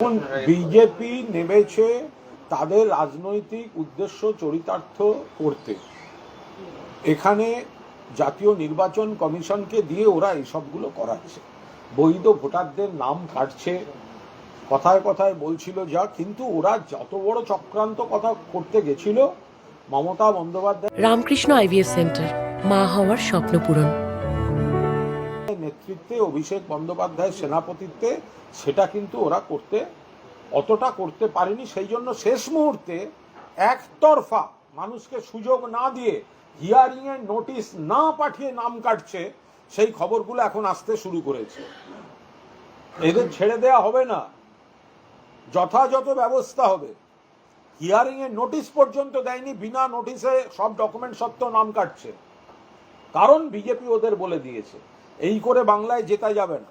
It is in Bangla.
এখন বিজেপি নেমেছে তাদের রাজনৈতিক উদ্দেশ্য চরিতার্থ করতে। এখানে জাতীয় নির্বাচন কমিশনকে দিয়ে ওরা এইসবগুলো করাচ্ছে, বৈধ ভোটারদের নাম কাটছে, কথায় কথায় বলছিল যা, কিন্তু ওরা যত বড় চক্রান্ত কথা করতে গেছিল মমতা বন্দ্যোপাধ্যায় রামকৃষ্ণ আইভিএফ সেন্টার, মা হওয়ার স্বপ্ন পূরণ নেতৃত্বে, অভিষেক বন্দ্যোপাধ্যায়ের সেনাপতিত্বে সেটা কিন্তু ওরা অতটা করতে পারেনি। সেই জন্য শেষ মুহূর্তে একতরফা মানুষকে সুযোগ না দিয়ে, হিয়ারিং এর নোটিশ না পাঠিয়ে নাম কাটছে, সেই খবরগুলো এখন আসতে শুরু করেছে। এদের ছেড়ে দেয়া হবে না, যথাযথ ব্যবস্থা হবে। হিয়ারিং এর নোটিশ পর্যন্ত দেয়নি, বিনা নোটিশে সব ডকুমেন্ট সত্ত্বেও নাম কাটছে, কারণ বিজেপি ওদের বলে দিয়েছে। এই করে বাংলায় জেতা যাবে না।